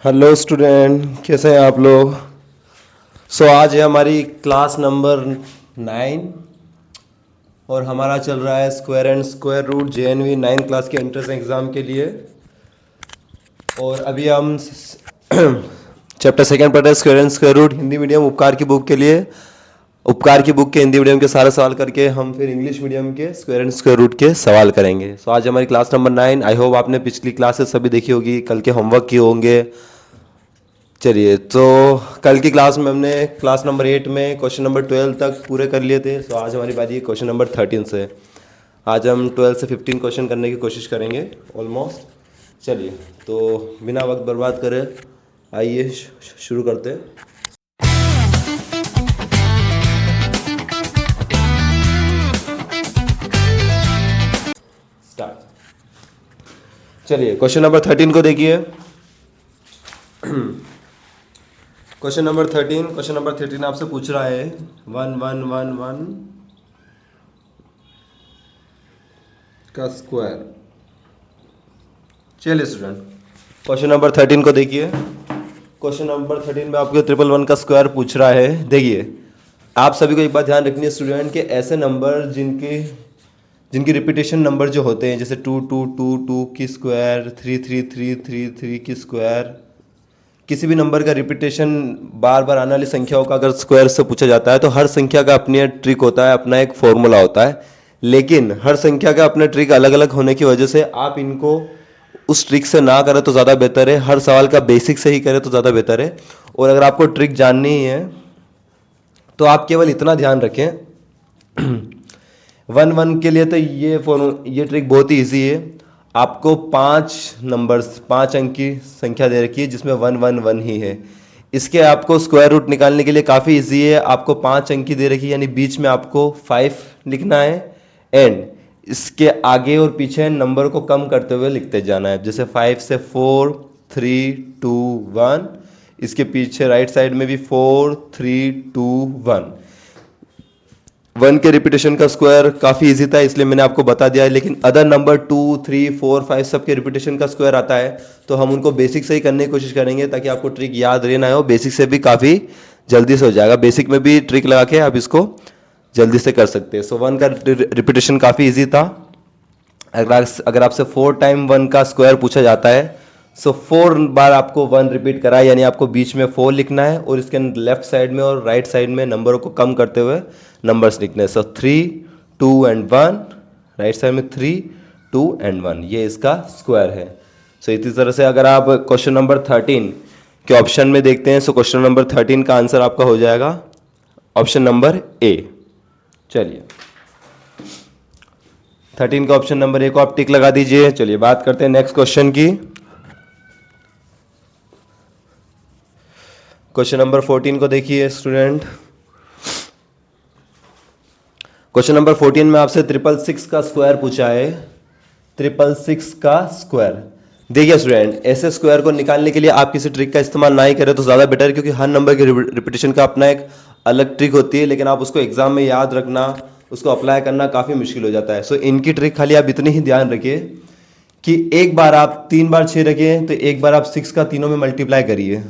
Hello student, कैसे हैं आप लोग। आज है हमारी क्लास नंबर 9 और हमारा चल रहा है square and square root JNV 9 class के एंट्रेंस एग्ज़ाम के लिए। और अभी हम चैप्टर सेकंड पढ़ रहे हैं, square and square root Hindi medium Upkar की बुक के लिए। उपकार की बुक के हिंदी मीडियम के सारे सवाल करके हम फिर इंग्लिश मीडियम के स्क्वायर एंड स्क्वायर रूट के सवाल करेंगे। आज हमारी क्लास नंबर 9। आई होप आपने पिछली क्लासेस सभी देखी होगी, कल के होमवर्क किए होंगे। चलिए, तो कल की क्लास में हमने क्लास नंबर 8 में क्वेश्चन नंबर 12 तक पूरे कर लिए थे। आज हमारी बारी है क्वेश्चन नंबर 13 से। आज हम 12 से 15 क्वेश्चन करने की कोशिश करेंगे ऑलमोस्ट। चलिए, तो बिना वक्त बर्बाद करे आइए शुरू करते हैं। स्टार्ट। चलिए, क्वेश्चन नंबर 13 को देखिए। क्वेश्चन नंबर 13 आपसे पूछ रहा है 1111 का स्क्वायर। चलिए स्टूडेंट, क्वेश्चन नंबर 13 को देखिए। क्वेश्चन नंबर 13 में आपको 111 का स्क्वायर पूछ रहा है। देखिए, आप सभी को एक बात ध्यान रखनी है स्टूडेंट के ऐसे नंबर जिनकी रिपीटेशन नंबर जो होते हैं, जैसे 2 की स्क्वायर, 3 की स्क्वायर, किसी भी नंबर का रिपीटेशन बार बार आने वाली संख्याओं का अगर स्क्वायर से पूछा जाता है तो हर संख्या का अपनी ट्रिक होता है, अपना एक फॉर्मूला होता है। लेकिन हर संख्या का अपना ट्रिक अलग अलग होने की वजह से आप इनको उस ट्रिक से ना करें तो ज़्यादा बेहतर है, हर सवाल का बेसिक से ही करें तो ज़्यादा बेहतर है। और अगर आपको ट्रिक जाननी ही है तो आप केवल इतना ध्यान रखें 1 के लिए तो ये ट्रिक बहुत ही ईजी है। आपको 5 अंक की संख्या दे रखी है जिसमें 111 ही है। इसके आपको स्क्वायर रूट निकालने के लिए काफ़ी इजी है। आपको 5 अंक की दे रखी है, यानी बीच में आपको 5 लिखना है एंड इसके आगे और पीछे नंबर को कम करते हुए लिखते जाना है। जैसे 5 से 4 3 2 1, इसके पीछे राइट साइड में भी 4 3 2 1। 1 के रिपीटेशन का स्क्वायर काफ़ी इजी था इसलिए मैंने आपको बता दिया है। लेकिन अदर नंबर 2 3 4 5 सब के रिपीटेशन का स्क्वायर आता है तो हम उनको बेसिक से ही करने की कोशिश करेंगे ताकि आपको ट्रिक याद रहना हो। बेसिक से भी काफ़ी जल्दी से हो जाएगा, बेसिक में भी ट्रिक लगा के आप इसको जल्दी से कर सकते हैं। 1 का रिपीटेशन काफ़ी ईजी था। अगर आपसे 4 टाइम 1 का स्क्वायर पूछा जाता है 4 बार आपको 1 रिपीट करा है, यानी आपको बीच में 4 लिखना है और इसके लेफ्ट साइड में और राइट साइड में नंबरों को कम करते हुए नंबर्स लिखने हैं। 3 2 एंड 1, राइट साइड में 3 2 एंड 1, ये इसका स्क्वायर है। इसी तरह से अगर आप क्वेश्चन नंबर 13 के ऑप्शन में देखते हैं क्वेश्चन नंबर 13 का आंसर आपका हो जाएगा ऑप्शन नंबर ए। चलिए, 13 का ऑप्शन नंबर ए को आप टिक लगा दीजिए। चलिए बात करते हैं नेक्स्ट क्वेश्चन की। क्वेश्चन नंबर 14 को देखिए स्टूडेंट। क्वेश्चन नंबर 14 में आपसे 666 का स्क्वायर पूछा है। 666 का स्क्वायर। देखिए स्टूडेंट, ऐसे स्क्वायर को निकालने के लिए आप किसी ट्रिक का इस्तेमाल ना ही करें तो ज़्यादा बेटर है, क्योंकि हर नंबर की रिपीटेशन का अपना एक अलग ट्रिक होती है, लेकिन आप उसको एग्जाम में याद रखना, उसको अप्लाई करना काफ़ी मुश्किल हो जाता है। इनकी ट्रिक खाली आप इतनी ही ध्यान रखिए कि एक बार आप 3 बार 6 रखिए तो एक बार आप 6 का तीनों में मल्टीप्लाई करिए।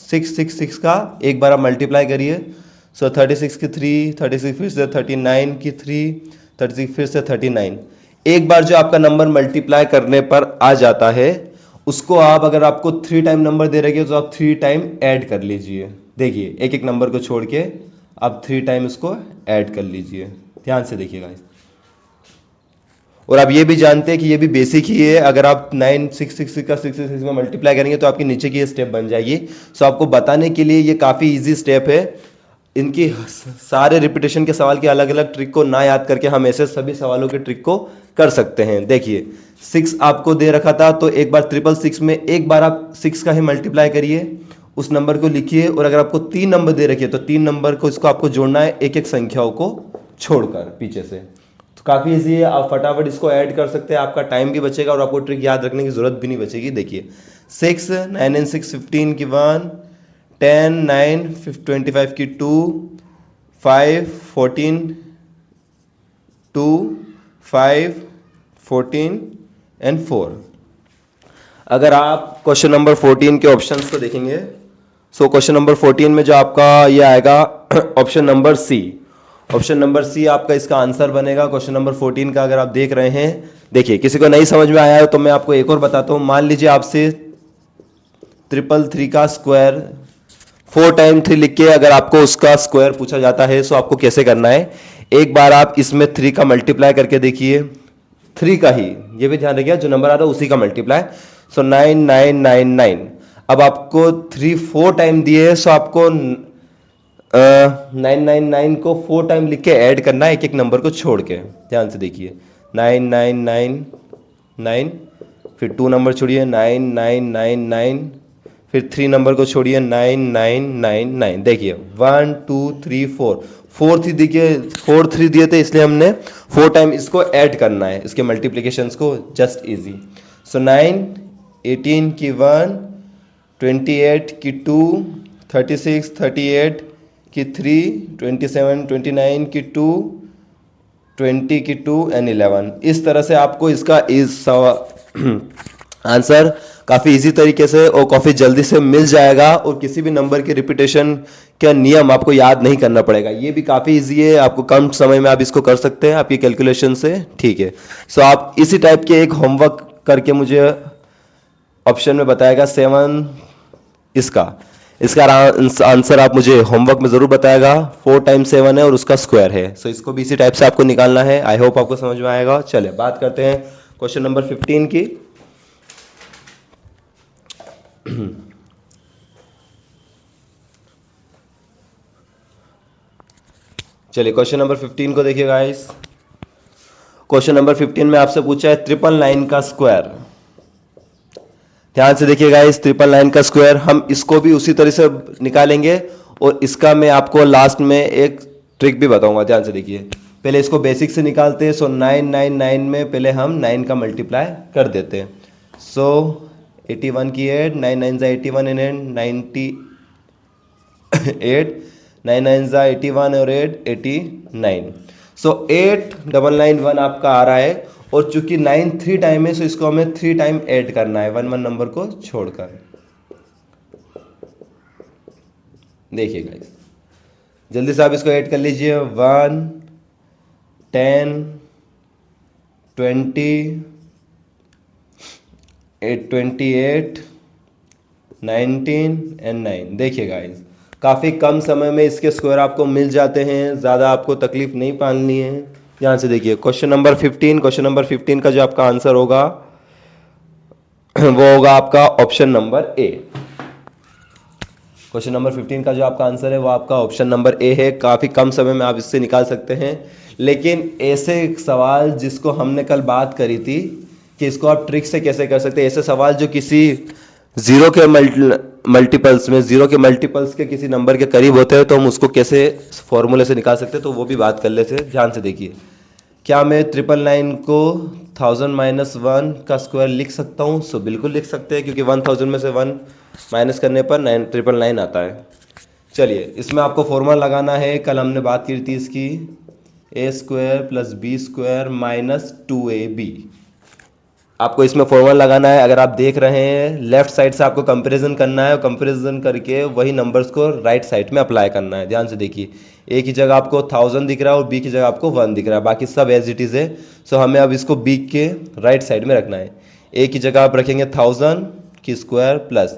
6 का एक बार आप मल्टीप्लाई करिए। 36 की 3, 36 फिर से 39 की 3, 36 फिर से 39। एक बार जो आपका नंबर मल्टीप्लाई करने पर आ जाता है उसको आप, अगर आपको 3 टाइम नंबर दे रखे तो आप 3 टाइम ऐड कर लीजिए। देखिए, एक एक नंबर को छोड़ के आप 3 टाइम इसको ऐड कर लीजिए। ध्यान से देखिएगा। और आप ये भी जानते हैं कि ये भी बेसिक ही है। अगर आप 966 का 666 में मल्टीप्लाई करेंगे तो आपकी नीचे की ये स्टेप बन जाएगी। आपको बताने के लिए ये काफ़ी इजी स्टेप है। इनकी सारे रिपीटेशन के सवाल के अलग अलग ट्रिक को ना याद करके हम ऐसे सभी सवालों के ट्रिक को कर सकते हैं। देखिए, 6 आपको दे रखा था तो एक बार 666 में एक बार आप 6 का ही मल्टीप्लाई करिए, उस नंबर को लिखिए। और अगर आपको 3 नंबर दे रखे तो 3 नंबर को इसको आपको जोड़ना है एक एक संख्याओं को छोड़कर पीछे से। तो काफ़ी ईजी है, आप फटाफट इसको ऐड कर सकते हैं, आपका टाइम भी बचेगा और आपको ट्रिक याद रखने की जरूरत भी नहीं बचेगी। देखिए, 6 9 and 6 15 की 1, 10 9 25 की 2, 5 14 2, 5 14 एंड 4। अगर आप क्वेश्चन नंबर 14 के ऑप्शंस को देखेंगे, सो क्वेश्चन नंबर 14 में जो आपका ये आएगा option number C. Option number C आपका इसका आंसर बनेगा क्वेश्चन नंबर 14 का। अगर आप देख रहे हैं, देखिए किसी को नहीं समझ में आया है तो मैं आपको एक और बताता हूँ। मान लीजिए आपसे 333 का स्क्वायर 4 टाइम 3 लिख के अगर आपको उसका स्क्वायर पूछा जाता है, सो आपको कैसे करना है, एक बार आप इसमें 3 का मल्टीप्लाई करके देखिए, 3 का ही, ये भी ध्यान रखिए जो नंबर आता है उसी का मल्टीप्लाई। सो 9999। अब आपको 3 4 टाइम दिए, सो आपको 999 को 4 टाइम लिख के ऐड करना है, एक एक नंबर को छोड़ के। ध्यान से देखिए 9999, फिर 2 नंबर छोड़िए 9999, फिर 3 नंबर को छोड़िए 9999। देखिए 1 2 3 4, 4 3 दिए थे इसलिए हमने 4 टाइम इसको ऐड करना है, इसके मल्टीप्लिकेशंस को। Just easy. सो 9 18 की 1, 28 की 2, 36 38 की 3, 27 29 की 2, 20 की 2 एंड 11। इस तरह से आपको इसका आंसर काफ़ी इजी तरीके से और काफ़ी जल्दी से मिल जाएगा, और किसी भी नंबर के रिपीटेशन का नियम आपको याद नहीं करना पड़ेगा। ये भी काफ़ी इजी है, आपको कम समय में आप इसको कर सकते हैं आपकी कैलकुलेशन से। ठीक है, सो आप इसी टाइप के एक होमवर्क करके मुझे ऑप्शन में बताएगा 7, इसका आंसर आप मुझे होमवर्क में ज़रूर बताएगा। 4 टाइम 7 है और उसका स्क्वायर है। सो इसको भी इसी टाइप से आपको निकालना है। आई होप आपको समझ में आएगा। चलिए बात करते हैं क्वेश्चन नंबर 15 की। चलिए क्वेश्चन नंबर 15 को देखिए गाइस। क्वेश्चन नंबर 15 में आपसे पूछा है 999 का स्क्वायर। ध्यान से देखिए गाइस, 999 का स्क्वायर हम इसको भी उसी तरह से निकालेंगे, और इसका मैं आपको लास्ट में एक ट्रिक भी बताऊंगा। ध्यान से देखिए, पहले इसको बेसिक से निकालते हैं। सो 999 में पहले हम 9 का मल्टीप्लाई कर देते हैं। सो 81 की 8, 9 9 जा 81 एंड 98, 9 9 जा 81 और 8 89। सो 8991 आपका आ रहा है, और चूंकि 9 3 टाइम है, सो इसको हमें 3 टाइम ऐड करना है 1 1 नंबर को छोड़कर। देखिए गाइस, जल्दी से आप इसको ऐड कर लीजिए। 1 10 20 28 19 एंड 9। देखिए गाइस, काफ़ी कम समय में इसके स्क्वायर आपको मिल जाते हैं, ज़्यादा आपको तकलीफ नहीं पालनी है। ध्यान से देखिए क्वेश्चन नंबर 15 का जो आपका आंसर होगा वो होगा आपका option number A. Question number 15 का जो आपका आंसर है वो आपका ऑप्शन नंबर ए है। काफ़ी कम समय में आप इससे निकाल सकते हैं। लेकिन ऐसे सवाल जिसको हमने कल बात करी थी कि इसको आप ट्रिक से कैसे कर सकते हैं, ऐसे सवाल जो किसी जीरो के मल्टीपल्स के किसी नंबर के करीब होते हैं, तो हम उसको कैसे फॉर्मूले से निकाल सकते हैं, तो वो भी बात कर लेते हैं। ध्यान से देखिए, क्या मैं 999 को 1000 - 1 का स्क्वायर लिख सकता हूँ? सो बिल्कुल लिख सकते हैं, क्योंकि 1000 में से 1 माइनस करने पर 999 आता है। चलिए इसमें आपको फॉर्मूला लगाना है, कल हमने बात की थी इसकी, a² + b² - 2ab। आपको इसमें फॉर्मूला लगाना है। अगर आप देख रहे हैं लेफ्ट साइड से आपको कंपैरिजन करना है, और कंपैरिजन करके वही नंबर्स को राइट साइड में अप्लाई करना है। ध्यान से देखिए, ए की जगह आपको 1000 दिख रहा है और बी की जगह आपको 1 दिख रहा है, बाकी सब एज इट इज़ है। सो हमें अब इसको बी के राइट साइड में रखना है। ए की जगह आप रखेंगे 1000 की स्क्वायर प्लस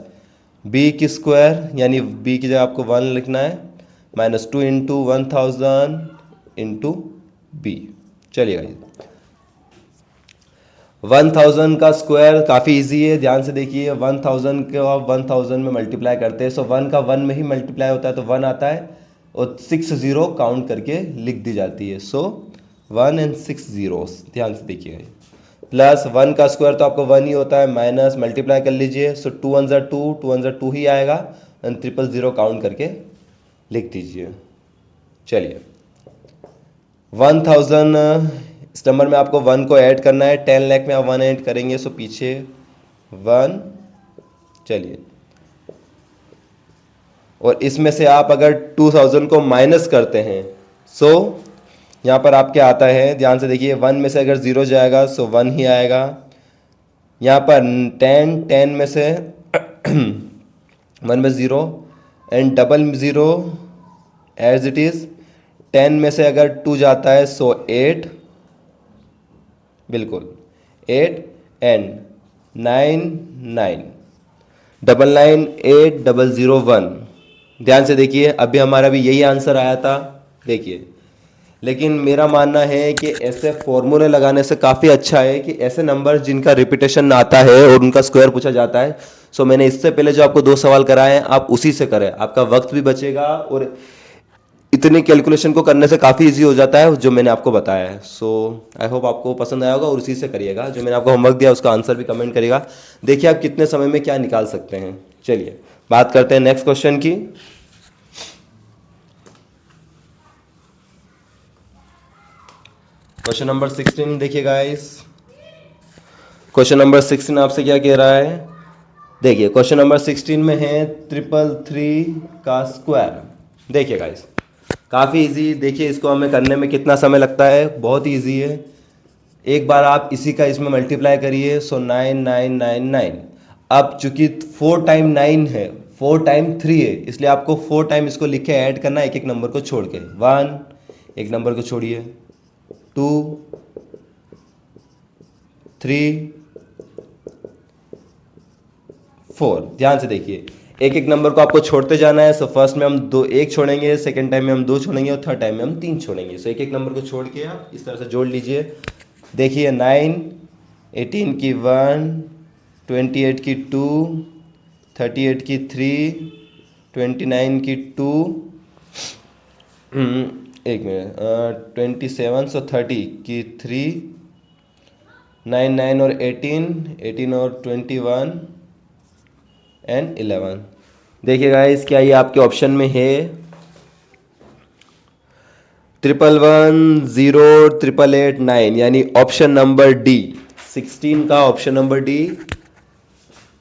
बी की स्क्वायर, यानी बी की जगह आपको 1 लिखना है, -2 × 1000 × बी। चलिएगा, 1000 का स्क्वायर काफ़ी इजी है। ध्यान से देखिए, 1000 को आप 1000 में मल्टीप्लाई करते हैं, सो 1 का 1 में ही मल्टीप्लाई होता है तो 1 आता है, और 6 0 काउंट करके लिख दी जाती है। सो 1 and 6 zeros। ध्यान से देखिए, प्लस 1 का स्क्वायर तो आपको 1 ही होता है, माइनस मल्टीप्लाई कर लीजिए। सो 2 1 2, 2 1 2 ही आएगा, एंड 0 0 काउंट करके लिख दीजिए। चलिए 1000 इस नंबर में आपको 1 को ऐड करना है। 10 लाख में आप 1 ऐड करेंगे, सो पीछे 1। चलिए, और इसमें से आप अगर 2000 को माइनस करते हैं, सो यहाँ पर आपके आता है, ध्यान से देखिए, 1 में से अगर 0 जाएगा सो 1 ही आएगा, यहाँ पर 10 में से 1 में 0 and double 0 as it is. 10 में से अगर 2 जाता है सो 8, बिल्कुल 8 एंड 9 9 डबल 9 8 डबल 0 1। ध्यान से देखिए, अभी हमारा भी यही आंसर आया था। देखिए, लेकिन मेरा मानना है कि ऐसे फॉर्मूले लगाने से काफ़ी अच्छा है कि ऐसे नंबर जिनका रिपीटेशन आता है और उनका स्क्वायर पूछा जाता है। सो मैंने इससे पहले जो आपको 2 सवाल कराए हैं आप उसी से करें, आपका वक्त भी बचेगा और इतनी कैलकुलेशन को करने से काफ़ी इजी हो जाता है जो मैंने आपको बताया है। सो आई होप आपको पसंद आया होगा और उसी से करिएगा। जो मैंने आपको होमवर्क दिया उसका आंसर भी कमेंट करिएगा। देखिए आप कितने समय में क्या निकाल सकते हैं। चलिए बात करते हैं नेक्स्ट क्वेश्चन की। क्वेश्चन नंबर 16 देखिए गाइस। क्वेश्चन नंबर 16 आपसे क्या कह रहा है? देखिए क्वेश्चन नंबर 16 में है 333 का स्क्वायर। देखिए गाइस, काफ़ी इजी। देखिए इसको हमें करने में कितना समय लगता है, बहुत ही ईजी है। एक बार आप इसी का इसमें मल्टीप्लाई करिए, सो 9999। अब चूंकि 4 टाइम 9 है, 4 टाइम 3 है, इसलिए आपको 4 टाइम इसको लिख के ऐड करना है एक एक नंबर को छोड़ के। 1 एक नंबर को छोड़िए, 2 3 4। ध्यान से देखिए, एक एक नंबर को आपको छोड़ते जाना है। सो फर्स्ट में हम 1 छोड़ेंगे, सेकंड टाइम में हम 2 छोड़ेंगे और थर्ड टाइम में हम 3 छोड़ेंगे। सो एक एक नंबर को छोड़ के आप इस तरह से जोड़ लीजिए। देखिए 9, 18 की 1, 28 की 2, 38 की 3, 29 की 2, एक मिनट, 27 सो 30 की 3, 9 9 और 18, 18 और 21 एंड 11। देखिए गाइस, क्या ये आपके ऑप्शन में है? 111 0 888 9, यानी ऑप्शन नंबर डी, 16 का ऑप्शन नंबर डी।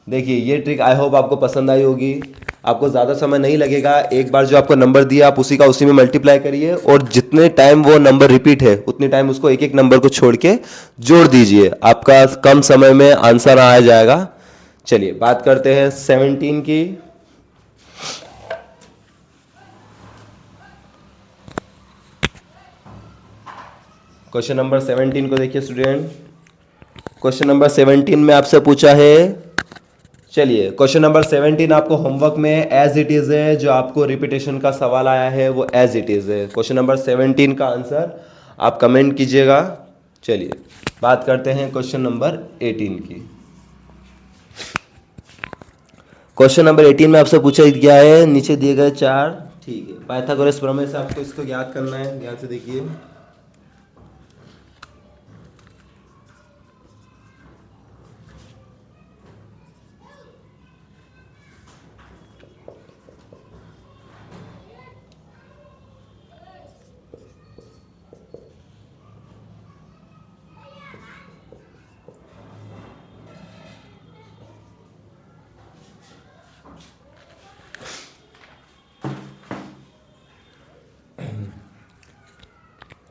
देखिए ये ट्रिक आई होप आपको पसंद आई होगी। आपको ज़्यादा समय नहीं लगेगा। एक बार जो आपको नंबर दिया आप उसी का उसी में मल्टीप्लाई करिए और जितने टाइम वो नंबर रिपीट है उतने टाइम उसको एक एक नंबर को छोड़ के जोड़ दीजिए। आपका कम समय में आंसर आ जाएगा। चलिए बात करते हैं 17 की। क्वेश्चन नंबर 17 को देखिए स्टूडेंट। क्वेश्चन नंबर 17 में आपसे पूछा है, चलिए क्वेश्चन नंबर 17 आपको होमवर्क में एज इट इज है। जो आपको रिपीटेशन का सवाल आया है वो एज इट इज है। क्वेश्चन नंबर 17 का आंसर आप कमेंट कीजिएगा। चलिए बात करते हैं क्वेश्चन नंबर 18 की। क्वेश्चन नंबर 18 में आपसे पूछा गया है, नीचे दिए गए 4, ठीक है, पाइथागोरस प्रमेय से आपको इसको याद करना है। ध्यान से देखिए।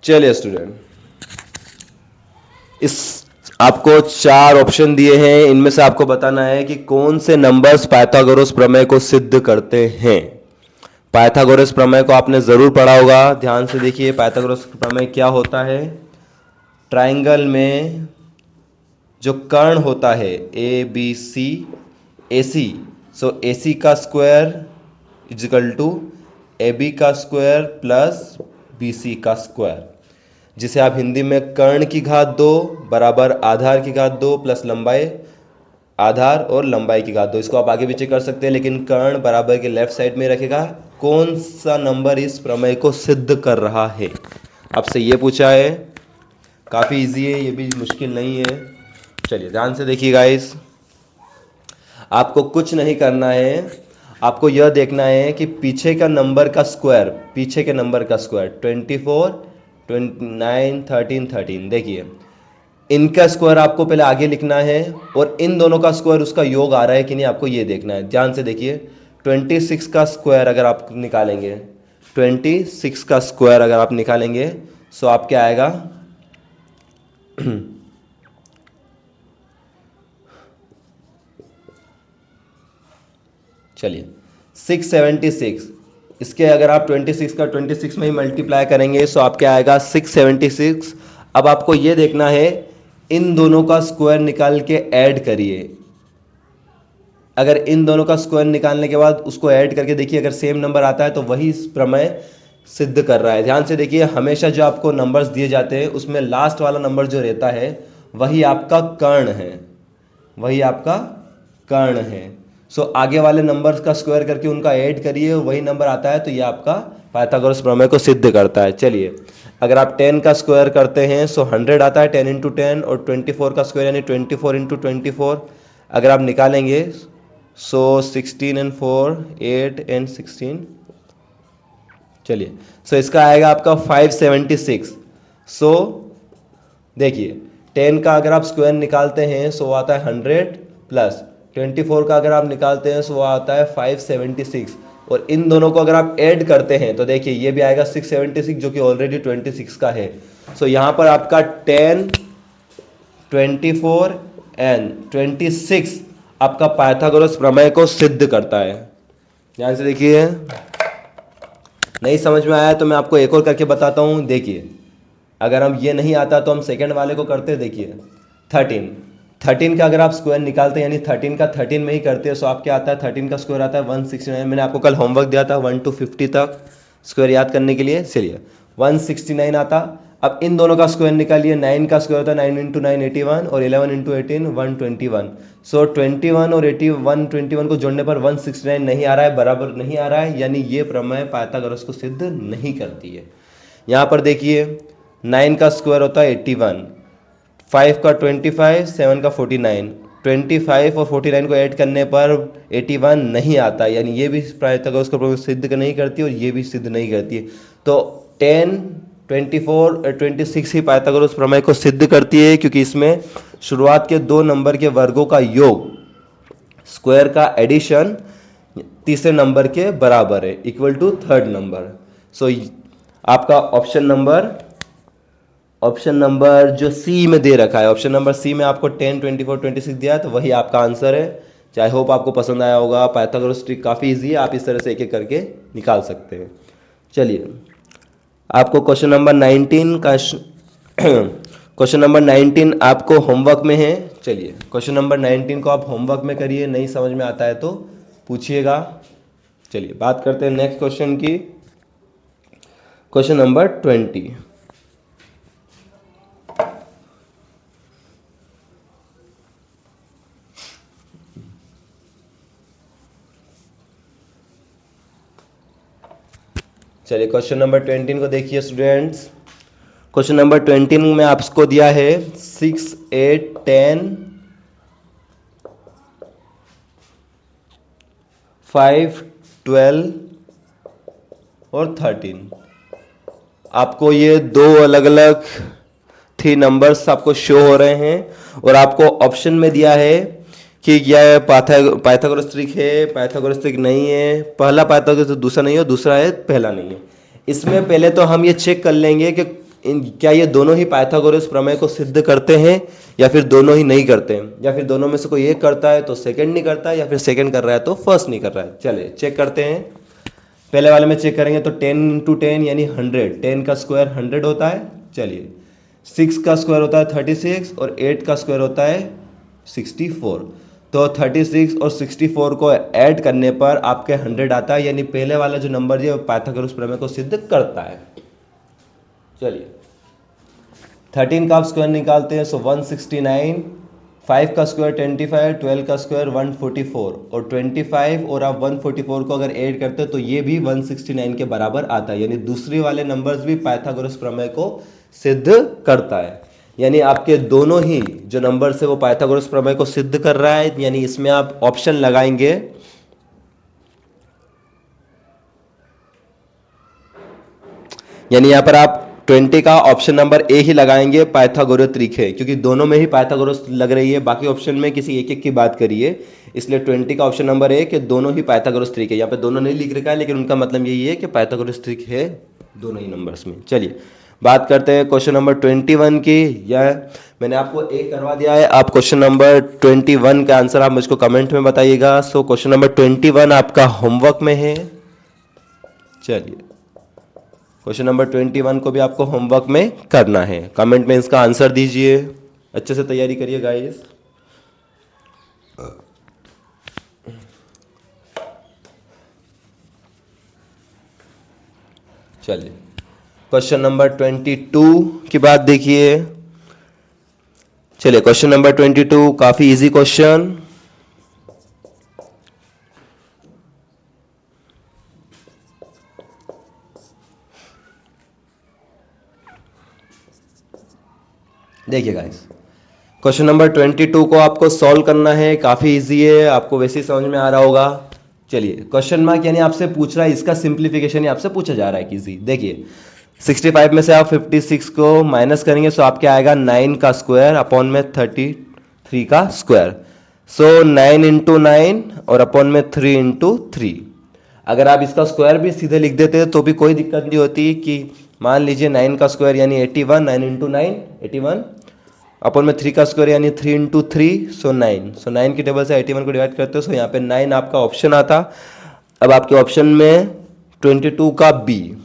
चलिए स्टूडेंट, इस आपको 4 ऑप्शन दिए हैं, इनमें से आपको बताना है कि कौन से नंबर्स पाइथागोरस प्रमेय को सिद्ध करते हैं। पाइथागोरस प्रमेय को आपने जरूर पढ़ा होगा। ध्यान से देखिए पाइथागोरस प्रमेय क्या होता है। ट्राइंगल में जो कर्ण होता है A B C, A C, so A C का square is equal to A B का स्क्वायर प्लस बी सी का स्क्वायर, जिसे आप हिंदी में कर्ण की घात 2 बराबर आधार की घात 2 प्लस लंबाई, आधार और लंबाई की घात 2। इसको आप आगे पीछे कर सकते हैं लेकिन कर्ण बराबर के लेफ्ट साइड में रखेगा। कौन सा नंबर इस प्रमेय को सिद्ध कर रहा है, आपसे ये पूछा है। काफ़ी इजी है, ये भी मुश्किल नहीं है। चलिए ध्यान से देखिए गाइस, आपको कुछ नहीं करना है। आपको यह देखना है कि पीछे का नंबर का स्क्वायर, पीछे के नंबर का स्क्वायर 24 29 13 13, देखिए इनका स्क्वायर आपको पहले आगे लिखना है और इन दोनों का स्क्वायर उसका योग आ रहा है कि नहीं आपको ये देखना है। ध्यान से देखिए 26 का स्क्वायर अगर आप निकालेंगे, 26 का स्क्वायर अगर आप निकालेंगे सो आप क्या आएगा चलिए 676, इसके अगर आप 26 का 26 में ही मल्टीप्लाई करेंगे तो आपके आएगा 676। अब आपको ये देखना है, इन दोनों का स्क्वायर निकाल के ऐड करिए। अगर इन दोनों का स्क्वायर निकालने के बाद उसको ऐड करके देखिए, अगर सेम नंबर आता है तो वही प्रमेय सिद्ध कर रहा है। ध्यान से देखिए, हमेशा जो आपको नंबर्स दिए जाते हैं उसमें लास्ट वाला नंबर जो रहता है वही आपका कर्ण है, वही आपका कर्ण है। सो आगे वाले नंबर्स का स्क्वायर करके उनका ऐड करिए, वही नंबर आता है तो ये आपका पाइथागोरस प्रमेय को सिद्ध करता है। चलिए, अगर आप 10 का स्क्वायर करते हैं सो 100 आता है, 10 इंटू 10, और 24 का स्क्वायर यानी 24 इंटू 24 अगर आप निकालेंगे सो 16 एंड 4 8 एंड 16। चलिए, सो इसका आएगा आपका 576। सो देखिए 10 का अगर आप स्क्वायर निकालते हैं सो आता है 100, प्लस 24 का अगर आप निकालते हैं सो आता है 576, और इन दोनों को अगर आप ऐड करते हैं तो देखिए ये भी आएगा 676 जो कि ऑलरेडी 26 का है। सो यहाँ पर आपका 10, 24 एंड 26 आपका पाइथागोरस प्रमेय को सिद्ध करता है। ध्यान से देखिए, नहीं समझ में आया तो मैं आपको एक और करके बताता हूँ। देखिए, अगर हम ये नहीं आता तो हम सेकंड वाले को करते। देखिए 13 का अगर आप स्क्वायर निकालते हैं यानी 13 का 13 में ही करते हैं, सो आप क्या आता है, 13 का स्क्वायर आता है 169। मैंने आपको कल होमवर्क दिया था 1 to 50 तक स्क्वायर याद करने के लिए। चलिए 169 आता। अब इन दोनों का स्क्वायर निकालिए, 9 का स्क्वायर होता है 9 इंटू 9 81, और 11 इंटू 18 121। सो 21 और 121 को जोड़ने पर 169 नहीं आ रहा है, बराबर नहीं आ रहा है, यानी ये प्रमेय पाइथागोरस को सिद्ध नहीं करती है। यहाँ पर देखिए 9 का स्क्वायर होता है 81, 5 का 25, 7 का 49, 25 और 49 को ऐड करने पर 81 नहीं आता, यानी ये भी पाइथागोरस का प्रमेय सिद्ध नहीं करती और ये भी सिद्ध नहीं करती है। तो 10, 24 और 26 ही पाइथागोरस प्रमेय को सिद्ध करती है, क्योंकि इसमें शुरुआत के दो नंबर के वर्गों का योग, स्क्वायर का एडिशन तीसरे नंबर के बराबर है, इक्वल टू थर्ड नंबर। सो आपका ऑप्शन नंबर जो सी में दे रखा है, ऑप्शन नंबर सी में आपको 10, 24, 26 दिया है, तो वही आपका आंसर है। आई होप आपको पसंद आया होगा। पाइथागोरस ट्रिक काफ़ी इजी है, आप इस तरह से एक एक करके निकाल सकते हैं। चलिए, आपको क्वेश्चन नंबर 19 का क्वेश्चन नंबर 19 आपको होमवर्क में है। चलिए, क्वेश्चन नंबर 19 को आप होमवर्क में करिए, नहीं समझ में आता है तो पूछिएगा। चलिए, बात करते हैं नेक्स्ट क्वेश्चन की। Question number 20। चलिए, क्वेश्चन नंबर 20 को देखिए स्टूडेंट्स। क्वेश्चन नंबर 20 में आपको दिया है 6, 8, 10, 5, 12 और 13। आपको ये दो अलग अलग 3 नंबर्स आपको शो हो रहे हैं, और आपको ऑप्शन में दिया है कि यह पाइथागोरस ट्रिक है, पाइथागोरस ट्रिक नहीं है, पहला पाइथागोरस तो दूसरा नहीं है, दूसरा है पहला नहीं है। इसमें पहले तो हम ये चेक कर लेंगे कि क्या ये दोनों ही पाइथागोरस प्रमेय को सिद्ध करते हैं या फिर दोनों ही नहीं करते हैं, या फिर दोनों में से कोई एक करता है तो सेकंड नहीं करता, या फिर सेकंड कर रहा है तो फर्स्ट नहीं कर रहा है। चलिए चेक करते हैं। पहले वाले में चेक करेंगे तो 10 इंटू 10 यानी 100, 10 का स्क्वायर 100 होता है। चलिए, 6 का स्क्वायर होता है 36, और 8 का स्क्वायर होता है 64। तो 36 और 64 को ऐड करने पर आपके 100 आता है, यानी पहले वाला जो नंबर है वो पाइथागोरस प्रमेय को सिद्ध करता है। चलिए, 13 का आप स्क्वायर निकालते हैं सो 169, 5 का स्क्वायर 25, 12 का स्क्वायर 144, और 25 और आप 144 को अगर ऐड करते हैं तो ये भी 169 के बराबर आता है, यानी दूसरे वाले नंबर्स भी पाइथागोरस प्रमेय को सिद्ध करता है। यानी आपके दोनों ही जो नंबर है वो पाइथागोरस प्रमेय को सिद्ध कर रहा है, यानी इसमें आप ऑप्शन लगाएंगे। यानी यहां पर आप 20 का ऑप्शन नंबर ए ही लगाएंगे, पाइथागोरस ट्रिक है, क्योंकि दोनों में ही पाइथागोरस लग रही है, बाकी ऑप्शन में किसी एक एक की बात करिए, इसलिए 20 का ऑप्शन नंबर ए कि दोनों ही पाइथागोरस ट्रिक है। यहाँ पे दोनों नहीं लिख रखा है, लेकिन उनका मतलब यही है कि पाइथागोरस ट्रिक है दोनों ही नंबर्स में। चलिए, बात करते हैं क्वेश्चन नंबर 21 की। यह मैंने आपको एक करवा दिया है, आप क्वेश्चन नंबर 21 का आंसर आप मुझको कमेंट में बताइएगा। सो क्वेश्चन नंबर 21 आपका होमवर्क में है। चलिए, क्वेश्चन नंबर 21 को भी आपको होमवर्क में करना है, कमेंट में इसका आंसर दीजिए, अच्छे से तैयारी करिए गाइस। चलिए, क्वेश्चन नंबर 22 की बात देखिए। चलिए, क्वेश्चन नंबर 22 काफी इजी क्वेश्चन। देखिए गाइस, क्वेश्चन नंबर 22 को आपको सॉल्व करना है, काफी इजी है, आपको वैसे ही समझ में आ रहा होगा। चलिए, क्वेश्चन मार्क यानी आपसे पूछ रहा है, इसका सिंप्लीफिकेशन आपसे पूछा जा रहा है किसी। देखिए, 65 में से आप 56 को माइनस करेंगे, सो आपके आएगा 9 का स्क्वायर अपॉन में 33 का स्क्वायर। सो 9 इंटू 9 और अपॉन में 3 इंटू 3। अगर आप इसका स्क्वायर भी सीधे लिख देते तो भी कोई दिक्कत नहीं होती, कि मान लीजिए 9 का स्क्वायर यानी 81, 9 इंटू 9 81 अपॉन में 3 का स्क्वायर यानी 3 इंटू 3, सो 9। सो 9 की टेबल से 81 को डिवाइड करते हो, सो यहाँ पे 9 आपका ऑप्शन आता। अब आपके ऑप्शन में 22 का बी।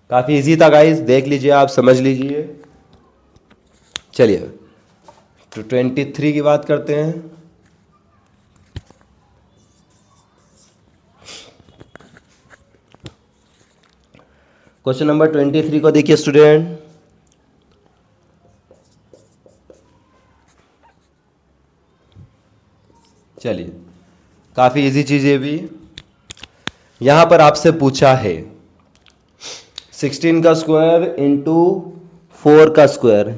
काफी इजी था गाइस, देख लीजिए, आप समझ लीजिए। चलिए, तो 23 की बात करते हैं। क्वेश्चन नंबर 23 को देखिए स्टूडेंट। चलिए, काफी इजी चीज है भी। यहां पर आपसे पूछा है 16 का स्क्वायर इंटू 4 का स्क्वायर,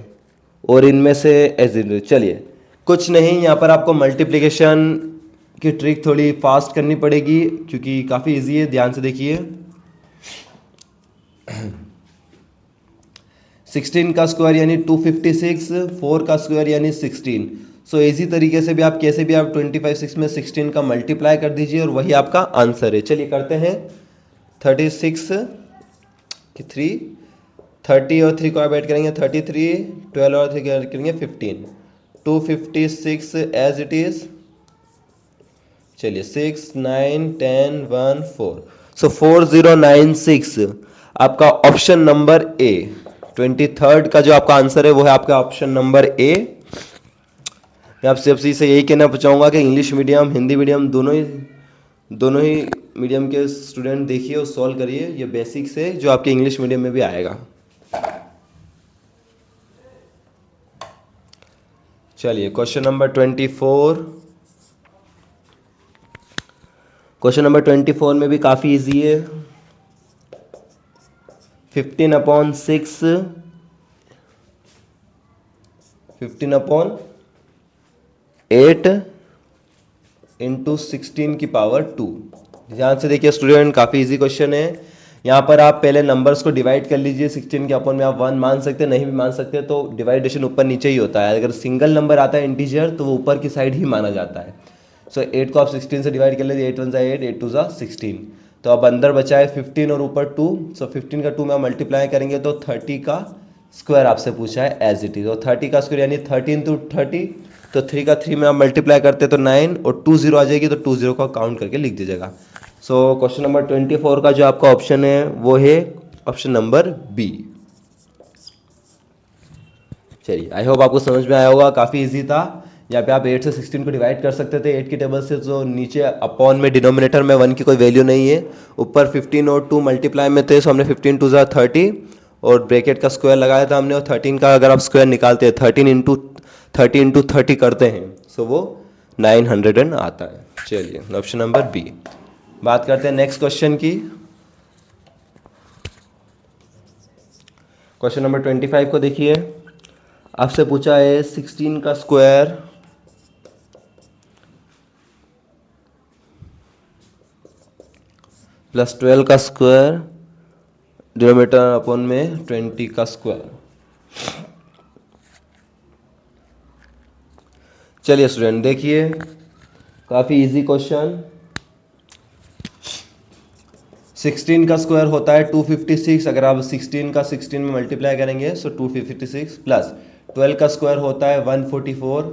और इनमें से एज। चलिए, कुछ नहीं, यहां पर आपको मल्टीप्लिकेशन की ट्रिक थोड़ी फास्ट करनी पड़ेगी, क्योंकि काफी इजी है, ध्यान से देखिए। 16 का स्क्वायर यानी 256, 4 का स्क्वायर यानी 16। सो इसी तरीके से भी आप कैसे भी आप 25 में 16 का मल्टीप्लाई कर दीजिए और वही आपका आंसर है। चलिए करते हैं। 36 कि 3, 30 और 3 को आप ऐड करेंगे 33, 12 और 3 को ऐड करेंगे 15, 256 एज इट इज। चलिए, 6 9 10 1 4, सो 4096 आपका ऑप्शन नंबर ए। 23 का जो आपका आंसर है वो है आपका ऑप्शन नंबर ए। मैं आपसे से यही कहना चाहूँगा कि इंग्लिश मीडियम हिंदी मीडियम दोनों ही मीडियम के स्टूडेंट देखिए और सॉल्व करिए, ये बेसिक्स है जो आपके इंग्लिश मीडियम में भी आएगा। चलिए, क्वेश्चन नंबर 24। क्वेश्चन नंबर 24 में भी काफ़ी इजी है। 15/6 15/8 इंटू 16 की पावर 2। ध्यान से देखिए स्टूडेंट, काफ़ी इजी क्वेश्चन है। यहाँ पर आप पहले नंबर्स को डिवाइड कर लीजिए। 16 के अपॉन में आप 1 मान सकते हैं, नहीं भी मान सकते तो डिवाइडेशन ऊपर नीचे ही होता है। अगर सिंगल नंबर आता है इंटीजर तो वो ऊपर की साइड ही माना जाता है। सो 8 को आप 16 से डिवाइड कर लीजिए, 8 1 जा 8, 8 2 जा 16। तो अब अंदर बचा है 15 और ऊपर 2। सो 15 का 2 में आप मल्टीप्लाई करेंगे तो 30 का स्क्वायर आपसे पूछा है एज इट इज। और 30 का स्क्वायर यानी 13 टू 30, तो 3 का 3 में आप मल्टीप्लाई करते तो 9 और 2 0 आ जाएगी, तो 2 0 को काउंट करके लिख दीजिएगा। सो क्वेश्चन नंबर 24 का जो आपका ऑप्शन है वो है ऑप्शन नंबर बी। चलिए, आई होप आपको समझ में आया होगा, काफ़ी इजी था। यहाँ पे आप 8 से 16 को डिवाइड कर सकते थे 8 की टेबल से, जो नीचे अपॉन में डिनोमिनेटर में 1 की कोई वैल्यू नहीं है, ऊपर 15 और 2 मल्टीप्लाई में थे, सो हमने 15 2 30 और ब्रैकेट का स्क्वायर लगाया था हमने, और 13 का अगर आप स्क्वायर निकालते हैं 13 इंटू 30 करते हैं, सो वो 900 आता है। चलिए, ऑप्शन नंबर बी। बात करते हैं नेक्स्ट क्वेश्चन की। क्वेश्चन नंबर 25 को देखिए। आपसे पूछा है 16 का स्क्वायर प्लस 12 का स्क्वायर डिनोमिनेटर अपॉन में 20 का स्क्वायर। चलिए स्टूडेंट देखिए, काफ़ी इजी क्वेश्चन। 16 का स्क्वायर होता है 256। अगर आप 16 का 16 में मल्टीप्लाई करेंगे सो 256 प्लस 12 का स्क्वायर होता है 144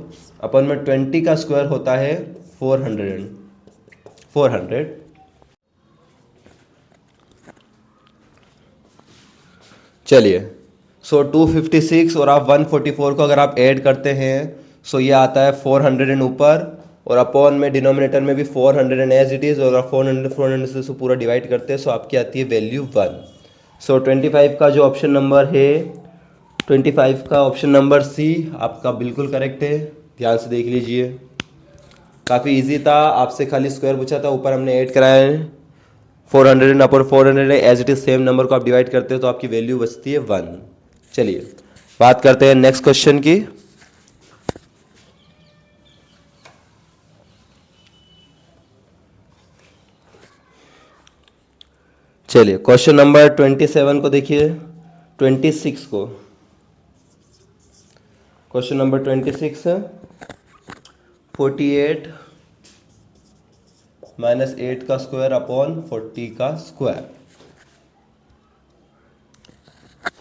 अपन में 20 का स्क्वायर होता है 400। चलिए सो 256 और आप 144 को अगर आप ऐड करते हैं सो ये आता है 400 ऊपर और अपॉन में डिनोमिनेटर में भी 400 एज इट इज़ और 400 से पूरा डिवाइड करते हैं सो आपकी आती है वैल्यू 1। सो 25 का जो ऑप्शन नंबर है 25 का ऑप्शन नंबर सी आपका बिल्कुल करेक्ट है। ध्यान से देख लीजिए, काफ़ी इजी था, आपसे खाली स्क्वायर पूछा था, ऊपर हमने ऐड कराया है 400 upon 400 as it is same number को आप डिवाइड करते हो तो आपकी वैल्यू बचती है 1। चलिए बात करते हैं नेक्स्ट क्वेश्चन की। चलिए क्वेश्चन नंबर 27 को देखिए, 26 को, क्वेश्चन नंबर 26 48 माइनस 8 का स्क्वायर अपॉन 40 का स्क्वायर।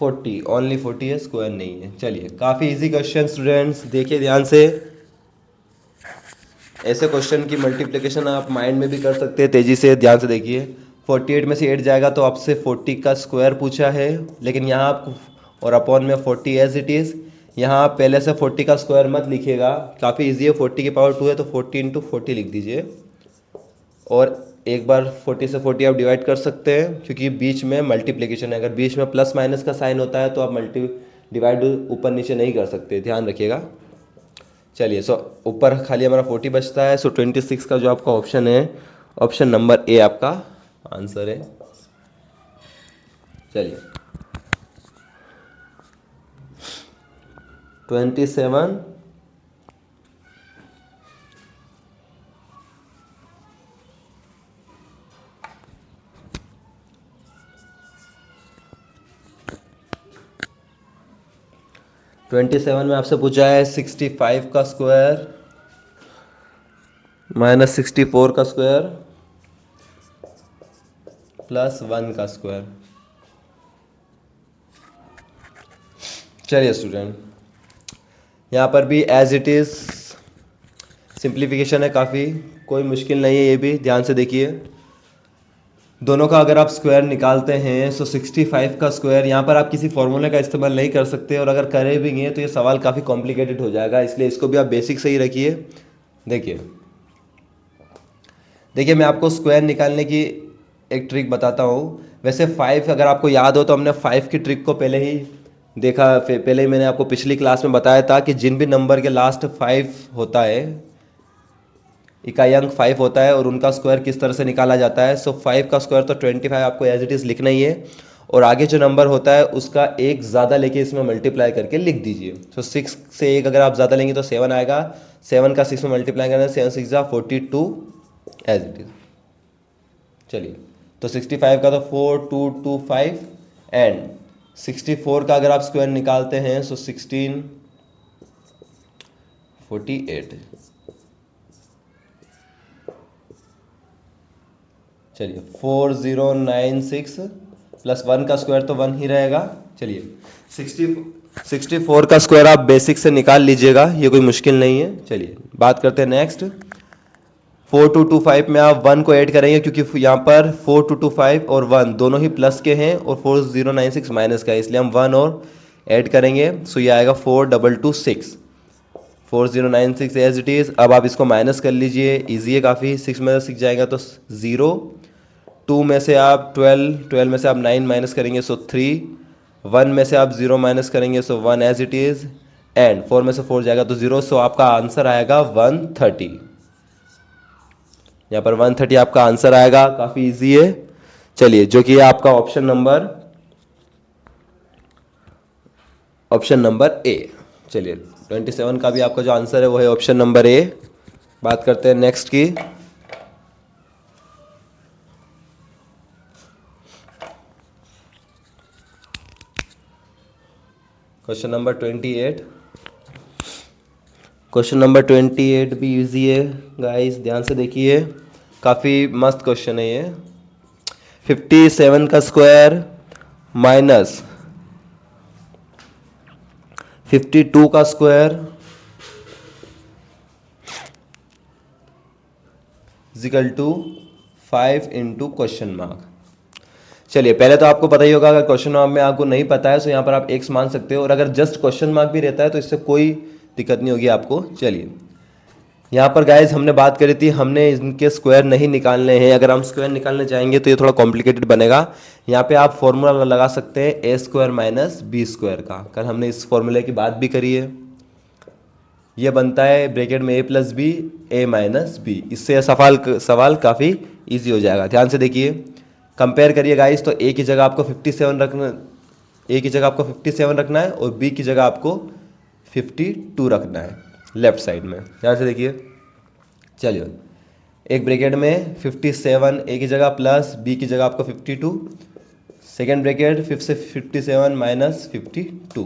40 ओनली 40 है, स्क्वायर नहीं है। चलिए काफ़ी इजी क्वेश्चन स्टूडेंट्स, देखिए ध्यान से। ऐसे क्वेश्चन की मल्टीप्लिकेशन आप माइंड में भी कर सकते हैं, तेज़ी से ध्यान से देखिए। 48 में से 8 जाएगा तो आपसे 40 का स्क्वायर पूछा है, लेकिन यहाँ आप और अपॉन में 40 एज इट इज़। यहाँ आप पहले से 40 का स्क्वायर मत लिखिएगा, काफ़ी इजी है। 40 की पावर 2 है तो 40 इंटू 40 लिख दीजिए और एक बार 40 से 40 आप डिवाइड कर सकते हैं क्योंकि बीच में मल्टीप्लिकेशन है। अगर बीच में प्लस माइनस का साइन होता है तो आप डिवाइड ऊपर नीचे नहीं कर सकते, ध्यान रखिएगा। चलिए सो ऊपर खाली हमारा 40 बचता है। सो 26 का जो आपका ऑप्शन है, ऑप्शन नंबर ए आपका आंसर है। चलिए 27 27 में आपसे पूछा है 65 का स्क्वायर माइनस 64 का स्क्वायर प्लस 1 का स्क्वायर। चलिए स्टूडेंट, यहाँ पर भी एज इट इज़ सिंप्लीफिकेशन है, काफ़ी कोई मुश्किल नहीं है। ये भी ध्यान से देखिए, दोनों का अगर आप स्क्वायर निकालते हैं सो 65 का स्क्वायर, यहाँ पर आप किसी फॉर्मूले का इस्तेमाल नहीं कर सकते और अगर करे भी हैं तो ये सवाल काफ़ी कॉम्प्लिकेटेड हो जाएगा, इसलिए इसको भी आप बेसिक से ही रखिए। देखिए मैं आपको स्क्वायर निकालने की एक ट्रिक बताता हूँ। वैसे 5 अगर आपको याद हो तो हमने 5 की ट्रिक को पहले ही देखा, पहले ही मैंने आपको पिछली क्लास में बताया था कि जिन भी नंबर के लास्ट 5 होता है, इकाई अंक 5 होता है और उनका स्क्वायर किस तरह से निकाला जाता है। सो 5 का स्क्वायर तो 25 आपको एज इट इज़ लिखना ही है और आगे जो नंबर होता है उसका एक ज़्यादा लेके इसमें मल्टीप्लाई करके लिख दीजिए। सो 6 से एक अगर आप ज़्यादा लेंगे तो 7 आएगा, 7 का 6 में मल्टीप्लाई करना है, 7 6 जा 42 एज इट इज़। चलिए तो 65 का तो 4225 एंड 64 का अगर आप स्क्वायर निकालते हैं सो 1648। चलिए 4096 प्लस 1 का स्क्वायर तो 1 ही रहेगा। चलिए 64 का स्क्वायर आप बेसिक से निकाल लीजिएगा, ये कोई मुश्किल नहीं है। चलिए बात करते हैं नेक्स्ट। 4225 में आप 1 को ऐड करेंगे क्योंकि यहाँ पर 4225 और 1 दोनों ही प्लस के हैं और 4096 माइनस का है, इसलिए हम 1 और ऐड करेंगे। सो ये आएगा 4226, 4096 एज इट इज़। अब आप इसको माइनस कर लीजिए, ईजी है काफ़ी। 6 में से 6 जाएगा तो 0, 2 में से आप 12, 12 में से आप 9 माइनस करेंगे सो 3, 1 में से आप 0 माइनस करेंगे सो 1 एज इट इज़ एंड 4 में से 4 जाएगा तो 0। सो आपका आंसर आएगा 130। यहाँ पर 130 आपका आंसर आएगा, काफ़ी इजी है। चलिए जो कि है आपका ऑप्शन नंबर ए। चलिए 27 का भी आपका जो आंसर है वो है ऑप्शन नंबर ए। बात करते हैं नेक्स्ट की। Question number 28। क्वेश्चन नंबर 28 भी इजी है गाइस, ध्यान से देखिए, काफ़ी मस्त क्वेश्चन है ये। 57 का स्क्वायर माइनस 52 का square equal to 5 into question mark. चलिए, पहले तो आपको पता ही होगा, अगर क्वेश्चन मार्क में आपको नहीं पता है तो यहाँ पर आप एक्स मान सकते हो, और अगर जस्ट क्वेश्चन मार्क भी रहता है तो इससे कोई दिक्कत नहीं होगी आपको। चलिए, यहाँ पर गाइज हमने बात करी थी, हमने इनके स्क्वायर नहीं निकालने हैं। अगर हम स्क्वायर निकालने जाएंगे तो ये थोड़ा कॉम्प्लिकेटेड बनेगा। यहाँ पे आप फॉर्मूला लगा सकते हैं A square minus B square का। कल हमने इस फॉर्मूले की बात भी करी है। ये बनता है ब्रैकेट में A plus B A minus B. इससे सवाल काफ़ी ईजी हो जाएगा। ध्यान से देखिए, कंपेयर करिए गाइस। तो ए की जगह आपको 57 रखना है और बी की जगह आपको 52 रखना है लेफ्ट साइड में। ध्यान से देखिए, चलिए, एक ब्रैकेट में 57 ए की जगह प्लस बी की जगह आपको 52, सेकेंड ब्रैकेट फिर से 57 माइनस 52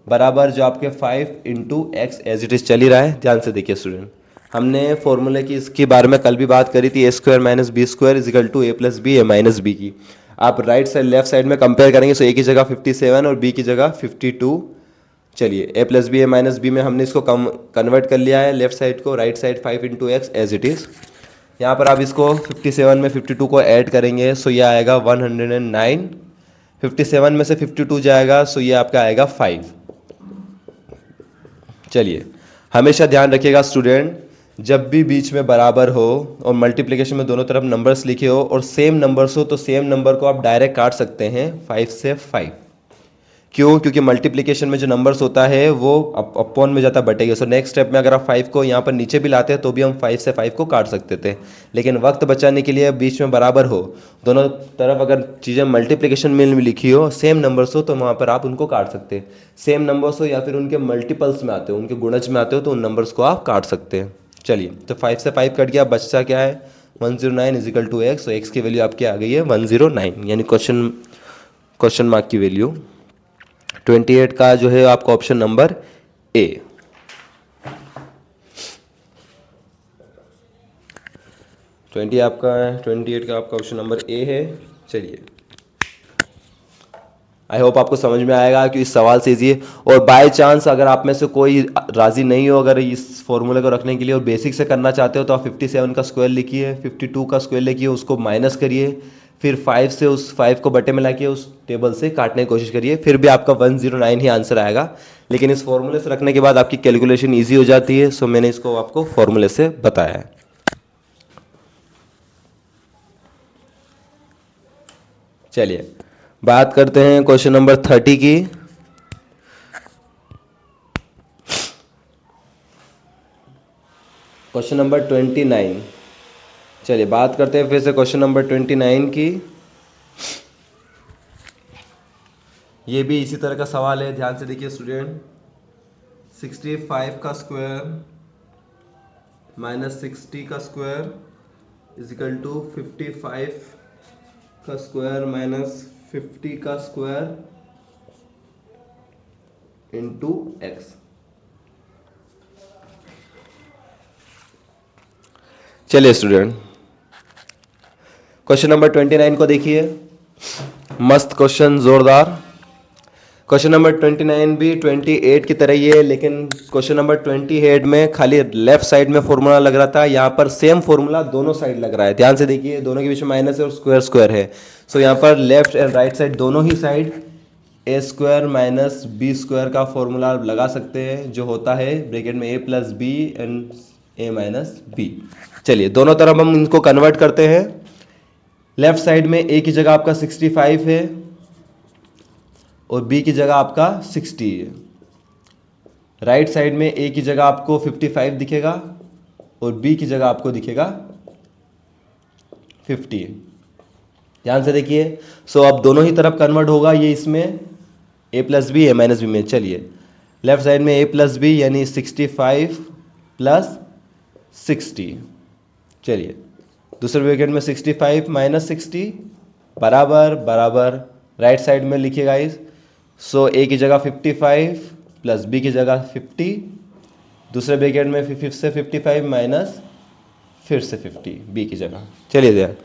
बराबर जो आपके 5 into x as it is चल ही रहा है। ध्यान से देखिए स्टूडेंट, हमने फॉर्मूले की इसके बारे में कल भी बात करी थी, A square minus B square is equal to A plus B A minus B की। आप राइट साइड लेफ्ट साइड में कंपेयर करेंगे तो ए की जगह 57 और बी की जगह 52। चलिए, a plus B A minus b में हमने इसको कन्वर्ट कर लिया है लेफ्ट साइड को, right side 5 into x as it is. यहाँ पर आप इसको 57 में 52 को ऐड करेंगे सो ये आएगा 109। 57 में से 52 जाएगा सो ये आपका आएगा 5। चलिए, हमेशा ध्यान रखिएगा स्टूडेंट, जब भी बीच में बराबर हो और मल्टीप्लिकेशन में दोनों तरफ नंबर्स लिखे हो और सेम नंबर्स हो तो सेम नंबर को आप डायरेक्ट काट सकते हैं 5 से 5। क्यों? क्योंकि मल्टीप्लिकेशन में जो नंबर्स होता है वो अपॉन में जाता बटेगा। सो नेक्स्ट स्टेप में अगर आप 5 को यहाँ पर नीचे भी लाते हैं तो भी हम 5 से 5 को काट सकते थे, लेकिन वक्त बचाने के लिए बीच में बराबर हो, दोनों तरफ अगर चीज़ें मल्टीप्लिकेशन में लिखी हो, सेम नंबर्स हो तो वहाँ पर आप उनको काट सकते हैं। सेम नंबर्स हो या फिर उनके मल्टीपल्स में आते हो, उनके गुणज में आते हो तो उन नंबर्स को आप काट सकते हैं। चलिए, तो 5 से 5 कट गया, बच्चा क्या है 109 इज इक्वल टू एक्स। तो एक्स की वैल्यू आपकी आ गई है 109, यानी क्वेश्चन मार्क की वैल्यू 28 का जो है आपका ऑप्शन नंबर ए। 28 का आपका ऑप्शन नंबर ए है। चलिए, आई होप आपको समझ में आएगा कि इस सवाल से इजी है। और बाय चांस अगर आप में से कोई राजी नहीं हो अगर इस फॉर्मूले को रखने के लिए और बेसिक से करना चाहते हो तो आप 57 का स्क्वायर लिखिए, 52 का स्क्वायर लिखिए, उसको माइनस करिए, फिर 5 से उस 5 को बटे में लाके उस टेबल से काटने की कोशिश करिए, फिर भी आपका 109 ही आंसर आएगा। लेकिन इस फॉर्मूले से रखने के बाद आपकी कैलकुलेशन ईजी हो जाती है। सो मैंने इसको आपको फॉर्मूले से बताया है। चलिए, बात करते हैं क्वेश्चन नंबर 30 की। Question number 29। चलिए, बात करते हैं फिर से क्वेश्चन नंबर 29 की। ये भी इसी तरह का सवाल है। ध्यान से देखिए स्टूडेंट, 65 का स्क्वायर माइनस 60 का स्क्वायर इज इक्वल टू 55 का स्क्वायर माइनस 50 का स्क्वायर इंटू एक्स। चलिए स्टूडेंट, क्वेश्चन नंबर 29 को देखिए, मस्त क्वेश्चन, जोरदार क्वेश्चन नंबर 29 भी 28 की तरह ही है, लेकिन क्वेश्चन नंबर 28 में खाली लेफ्ट साइड में फॉर्मूला लग रहा था, यहाँ पर सेम फॉर्मूला दोनों साइड लग रहा है। ध्यान से देखिए, दोनों के बीच में माइनस है और स्क्वायर स्क्वायर है। सो यहाँ पर लेफ्ट एंड राइट साइड दोनों ही side A square minus B square का फॉर्मूला लगा सकते हैं, जो होता है ब्रैकेट में A plus B and A minus B. चलिए, दोनों तरफ हम इनको कन्वर्ट करते हैं। लेफ्ट साइड में ए की जगह आपका 65 है और बी की जगह आपका 60 है। राइट साइड में ए की जगह आपको 55 दिखेगा और बी की जगह आपको दिखेगा 50। ध्यान से देखिए, सो अब दोनों ही तरफ कन्वर्ट होगा ये इसमें ए प्लस बी ए माइनस बी में। चलिए, लेफ्ट साइड में ए प्लस बी यानी 65 प्लस 60। चलिए, दूसरे ब्रैकेट में 65 माइनस 60 बराबर बराबर राइट साइड में लिखिएगा इस। सो ए की जगह 55 प्लस बी की जगह 50, दूसरे ब्रैकेट में फिर से 55 माइनस फिर से 50 बी की जगह। चलिए यार,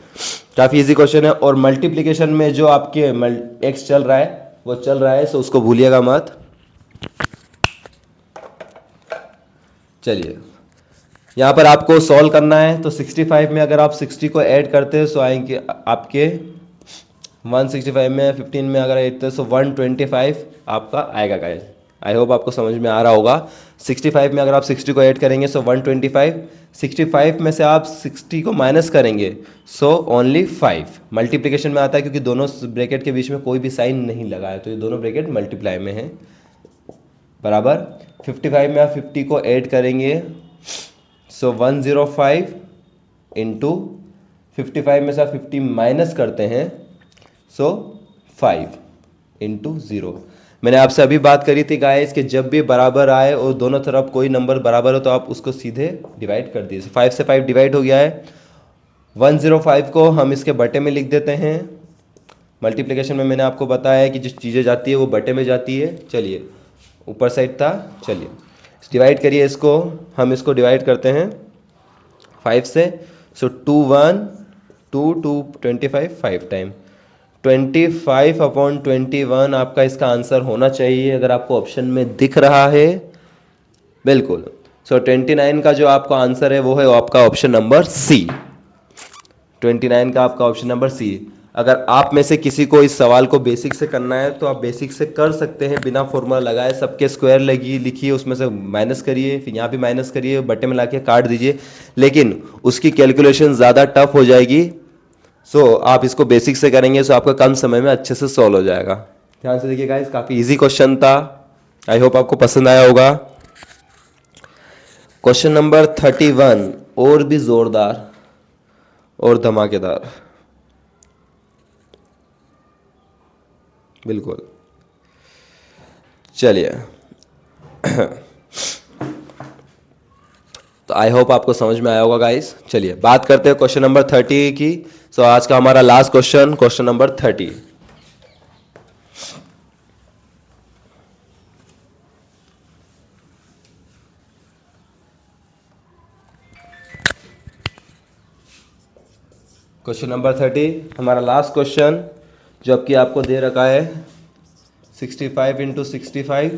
काफ़ी इजी क्वेश्चन है। और मल्टीप्लिकेशन में जो आपके एक्स चल रहा है वो चल रहा है, सो उसको भूलिएगा मत। चलिए यहाँ पर आपको सॉल्व करना है, तो 65 में अगर आप 60 को ऐड करते हैं सो आएंगे आपके 165 में 15 में अगर ऐड करते सो 125 आपका आएगा गाइस। आई होप आपको समझ में आ रहा होगा। 65 में अगर आप 60 को ऐड करेंगे सो 125, 65 में से आप 60 को माइनस करेंगे सो ओनली 5। मल्टीप्लिकेशन में आता है क्योंकि दोनों ब्रैकेट के बीच में कोई भी साइन नहीं लगा है, तो ये दोनों ब्रैकेट मल्टीप्लाई में है बराबर। 55 में आप 50 को ऐड करेंगे सो 105 इंटू 55 में से आप 50 माइनस करते हैं सो 5 इंटू 0। मैंने आपसे अभी बात करी थी गाइस कि जब भी बराबर आए और दोनों तरफ कोई नंबर बराबर हो तो आप उसको सीधे डिवाइड कर दीजिए। 5 से 5 डिवाइड हो गया है। 105 को हम इसके बटे में लिख देते हैं। मल्टीप्लिकेशन में मैंने आपको बताया है कि जिस चीज़ें जाती है वो बटे में जाती है। चलिए ऊपर साइड था, चलिए डिवाइड करिए इसको। हम इसको डिवाइड करते हैं 5 से, सो 2 1 2 2 25 5 टाइम 25/21 आपका इसका आंसर होना चाहिए अगर आपको ऑप्शन में दिख रहा है। बिल्कुल। सो 29 का जो आपका आंसर है वो है आपका ऑप्शन नंबर सी। 29 का आपका ऑप्शन नंबर सी। अगर आप में से किसी को इस सवाल को बेसिक से करना है तो आप बेसिक से कर सकते हैं बिना फॉर्मूला लगाए। सबके स्क्वायर लिखिए, उसमें से माइनस करिए, फिर यहाँ भी माइनस करिए, बटे में लाके काट दीजिए, लेकिन उसकी कैलकुलेशन ज़्यादा टफ हो जाएगी। सो आप इसको बेसिक से करेंगे सो आपका कम समय में अच्छे से सॉल्व हो जाएगा। ध्यान से देखिए गाइस, काफ़ी इजी क्वेश्चन था। आई होप आपको पसंद आया होगा। क्वेश्चन नंबर 31 और भी जोरदार और धमाकेदार। बिल्कुल, चलिए तो आई होप आपको समझ में आया होगा गाइस। चलिए बात करते हैं क्वेश्चन नंबर 30 की। सो आज का हमारा last question, question number 30। Question number 30 हमारा लास्ट क्वेश्चन, जो कि आपको दे रखा है 65 into 65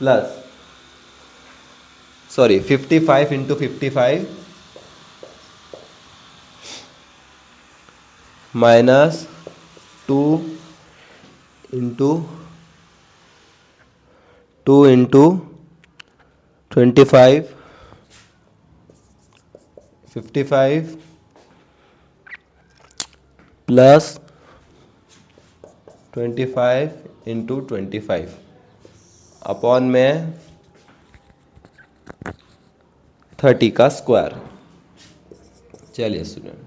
plus 55 into 55 minus 2 into 25 55 plus 25 into 25 upon में 30 का स्क्वायर। चलिए स्टूडेंट,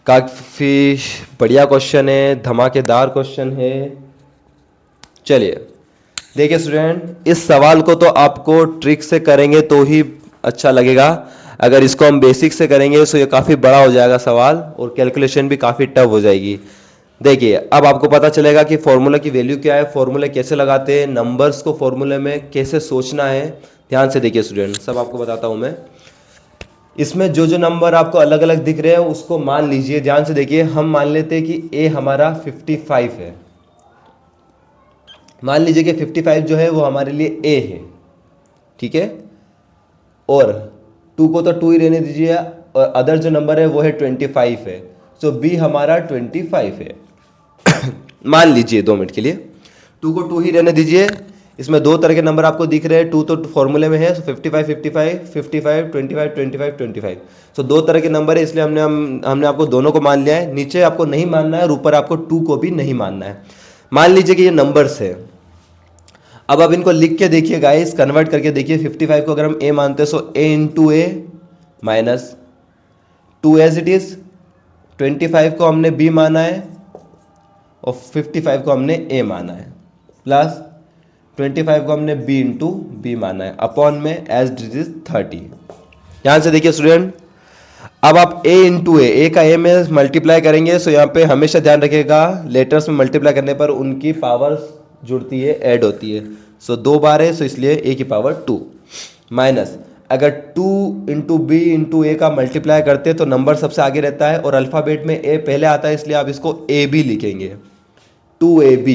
काफ़ी बढ़िया क्वेश्चन है, धमाकेदार क्वेश्चन है। चलिए देखिए स्टूडेंट, इस सवाल को तो आपको ट्रिक से करेंगे तो ही अच्छा लगेगा। अगर इसको हम बेसिक से करेंगे तो ये काफ़ी बड़ा हो जाएगा सवाल और कैलकुलेशन भी काफ़ी टफ हो जाएगी। देखिए अब आपको पता चलेगा कि फॉर्मूला की वैल्यू क्या है, फॉर्मूले कैसे लगाते हैं, नंबर्स को फॉर्मूले में कैसे सोचना है। ध्यान से देखिए स्टूडेंट, सब आपको बताता हूं मैं। इसमें जो जो नंबर आपको अलग अलग दिख रहे हैं उसको मान लीजिए। ध्यान से देखिए, हम मान लेते हैं कि ए हमारा 55 है। मान लीजिए कि 55 जो है वो हमारे लिए ए है, ठीक है। और 2 को तो 2 ही रहने दीजिए, और अदर जो नंबर है वो है 25 है। सो बी हमारा 25 है। मान लीजिए 2 मिनट के लिए 2 को 2 ही रहने दीजिए। इसमें 2 तरह के नंबर आपको दिख रहे हैं, 2 तो फॉर्मूले में है, सो 55 55 55 25 25 25। सो 2 तरह के नंबर है, इसलिए हमने आपको दोनों को मान लिया है। नीचे आपको नहीं मानना है और ऊपर आपको 2 को भी नहीं मानना है। मान लीजिए कि ये नंबर्स है। अब आप इनको लिख के देखिए गाइस, कन्वर्ट करके देखिए। 55 को अगर हम ए मानते हैं so A into A minus 2 as it is. 25 को हमने बी माना है और 55 को हमने ए माना है, प्लस 25 को हमने बी इंटू बी माना है, अपॉन में एज इट इज 30। यहां से देखिए स्टूडेंट, अब आप a इंटू ए का a में मल्टीप्लाई करेंगे। सो यहाँ पे हमेशा ध्यान रखिएगा, लेटर्स में मल्टीप्लाई करने पर उनकी पावर जुड़ती है, ऐड होती है। सो 2 बार है, सो इसलिए a की पावर 2 माइनस। अगर 2 इंटू बी इंटू ए का मल्टीप्लाई करते हैं तो नंबर सबसे आगे रहता है, और अल्फ़ाबेट में ए पहले आता है, इसलिए आप इसको ए बी लिखेंगे। 2ab,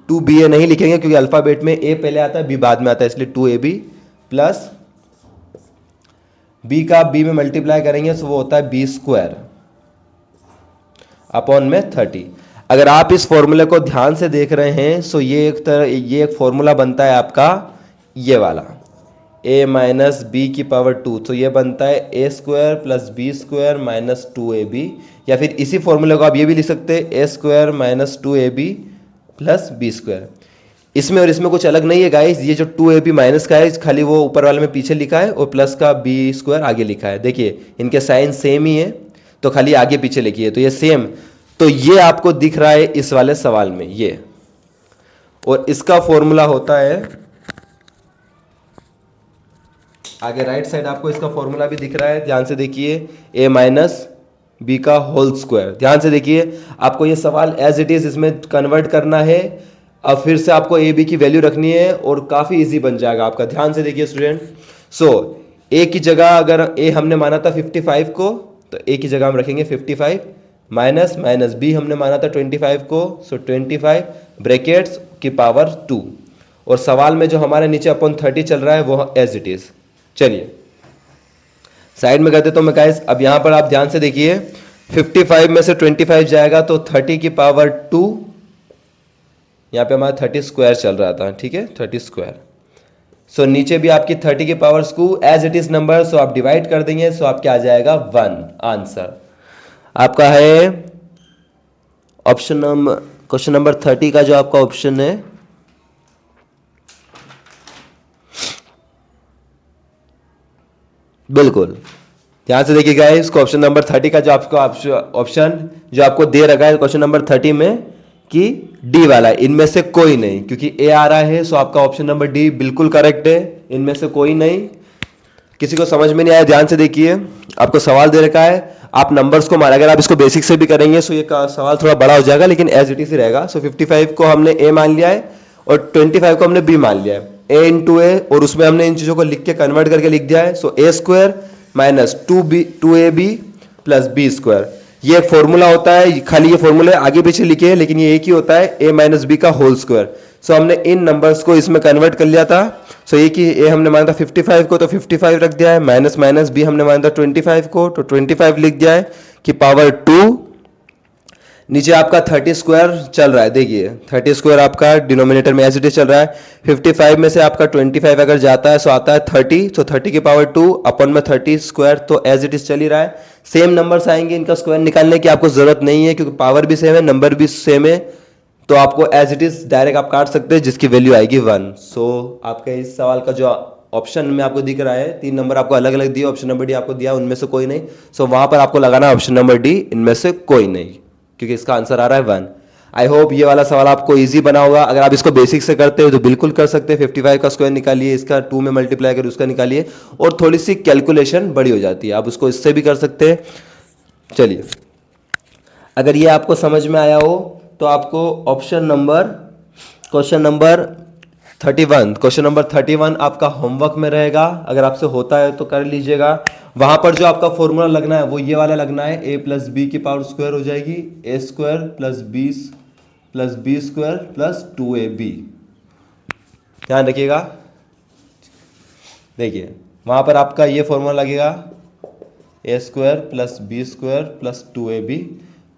2ba नहीं लिखेंगे क्योंकि अल्फ़ाबेट में ए पहले आता है, बी बाद में आता है, इसलिए 2ab प्लस बी का बी में मल्टीप्लाई करेंगे तो वो होता है बी स्क्वायर अपॉन में 30। अगर आप इस फॉर्मूले को ध्यान से देख रहे हैं तो ये एक फॉर्मूला बनता है आपका ये वाला, a माइनस बी की पावर 2, तो ये बनता है A square plus B square minus 2ab, या फिर इसी फॉर्मूले को आप ये भी लिख सकते हैं A square minus 2ab plus B square. इसमें और इसमें कुछ अलग नहीं है गाइस, ये जो 2ab माइनस का है खाली वो ऊपर वाले में पीछे लिखा है और प्लस का बी स्क्वायर आगे लिखा है। देखिए इनके साइन सेम ही है तो खाली आगे पीछे लिखिए, तो ये सेम, तो ये आपको दिख रहा है इस वाले सवाल में ये, और इसका फॉर्मूला होता है आगे राइट साइड, आपको इसका फॉर्मूला भी दिख रहा है, ध्यान से देखिए, a माइनस बी का होल स्क्वायर। ध्यान से देखिए, आपको ये सवाल एज इट इज इसमें कन्वर्ट करना है, अब फिर से आपको ए बी की वैल्यू रखनी है और काफ़ी इजी बन जाएगा आपका। ध्यान से देखिए स्टूडेंट, सो ए की जगह अगर ए हमने माना था 55 को, तो ए की जगह हम रखेंगे 55 माइनस माइनस बी हमने माना था 25 को, सो 25 ब्रैकेट्स की पावर 2, और सवाल में जो हमारे नीचे अपॉन 30 चल रहा है वो एज इट इज। चलिए साइड में कर देता हूं मैं गाइस। अब यहां पर आप ध्यान से देखिए, 55 में से 25 जाएगा तो 30 की पावर 2, यहाँ पे हमारा 30 स्क्वायर चल रहा था, ठीक है, 30 स्क्वायर। सो नीचे भी आपकी 30 की पावर्स को एज इट इज नंबर, सो आप डिवाइड कर देंगे, सो आपके आ जाएगा 1। आंसर आपका है ऑप्शन नंबर, क्वेश्चन नंबर 30 का जो आपका ऑप्शन है बिल्कुल ध्यान से देखिए गाइस, ऑप्शन नंबर 30 का जो आपको ऑप्शन जो आपको दे रखा है क्वेश्चन नंबर 30 में कि डी वाला है, इनमें से कोई नहीं, क्योंकि ए आ रहा है, सो आपका ऑप्शन नंबर डी बिल्कुल करेक्ट है, इनमें से कोई नहीं। किसी को समझ में नहीं आया ध्यान से देखिए, आपको सवाल दे रखा है, आप नंबर्स को मारा, अगर आप इसको बेसिक से भी करेंगे तो ये सवाल थोड़ा बड़ा हो जाएगा, लेकिन एज इट इज ही रहेगा। सो 55 को हमने ए मान लिया है और 25 को हमने बी मान लिया है, ए इंटू ए, और उसमें हमने इन चीजों को लिख के कन्वर्ट करके लिख दिया है, so A square minus 2ab plus B square. ये एक फॉर्मूला होता है, खाली ये फॉर्मूले आगे पीछे लिखे हैं लेकिन ये एक ही होता है, a माइनस बी का होल स्क्वायर। सो हमने इन नंबर्स को इसमें कन्वर्ट कर लिया था, सो ये कि a हमने माना था 55 को तो 55 रख दिया है, माइनस माइनस b हमने माना था 25 को तो 25 लिख दिया है कि पावर 2, नीचे आपका 30 स्क्वायर चल रहा है, देखिए 30 स्क्वायर आपका डिनोमिनेटर में एज इट इज चल रहा है, 55 में से आपका 25 अगर जाता है सो आता है 30, तो 30 की पावर 2 अपन में 30 स्क्वायर, तो एज इट इज चल ही रहा है। सेम नंबर्स आएंगे, इनका स्क्वायर निकालने की आपको जरूरत नहीं है क्योंकि पावर भी सेम है, नंबर भी सेम है, तो आपको एज इट इज डायरेक्ट आप काट सकते हैं जिसकी वैल्यू आएगी 1। सो आपके इस सवाल का जो ऑप्शन में आपको दिख रहा है, 3 नंबर आपको अलग अलग दिए, ऑप्शन नंबर डी आपको दिया, उनमें से कोई नहीं, सो वहां पर आपको लगाना ऑप्शन नंबर डी, इनमें से कोई नहीं, क्योंकि इसका आंसर आ रहा है 1। आई होप ये वाला सवाल आपको इजी बना होगा। अगर आप इसको बेसिक से करते हो तो बिल्कुल कर सकते हैं, 55 का स्क्वायर निकालिए, इसका 2 में मल्टीप्लाई कर उसका निकालिए, और थोड़ी सी कैलकुलेशन बड़ी हो जाती है, आप उसको इससे भी कर सकते हैं। चलिए अगर ये आपको समझ में आया हो तो आपको क्वेश्चन नंबर 31 आपका होमवर्क में रहेगा, अगर आपसे होता है तो कर लीजिएगा। वहां पर जो आपका फॉर्मूला लगना है वो ये वाला लगना है, a प्लस बी की पावर स्क्वायर हो जाएगी, a square plus B square plus 2ab। ध्यान रखिएगा, देखिए वहां पर आपका ये फॉर्मूला लगेगा, a square plus B square plus 2ab,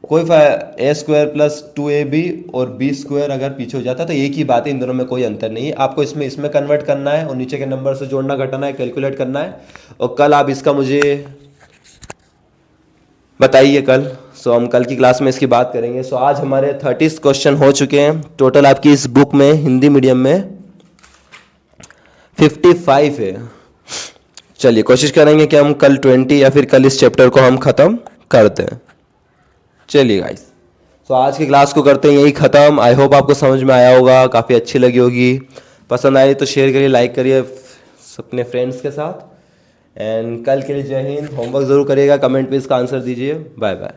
कोई a स्क्वायर प्लस 2ab और b स्क्वायर अगर पीछे हो जाता है तो एक ही बात है, इन दोनों में कोई अंतर नहीं है। आपको इसमें कन्वर्ट करना है और नीचे के नंबर से जोड़ना घटाना है, कैलकुलेट करना है, और कल आप इसका मुझे बताइए कल। सो हम कल की क्लास में इसकी बात करेंगे। सो आज हमारे 30 क्वेश्चन हो चुके हैं टोटल, आपकी इस बुक में हिंदी मीडियम में 55 है। चलिए कोशिश करेंगे कि हम कल 20 या फिर कल इस चैप्टर को हम खत्म करते हैं। चलिए गाइस, तो आज की क्लास को करते हैं यही खत्म। आई होप आपको समझ में आया होगा, काफ़ी अच्छी लगी होगी, पसंद आई तो शेयर करिए, लाइक करिए अपने फ्रेंड्स के साथ, एंड कल के लिए जय हिंद। होमवर्क जरूर करिएगा, कमेंट पे इसका आंसर दीजिए। Bye bye.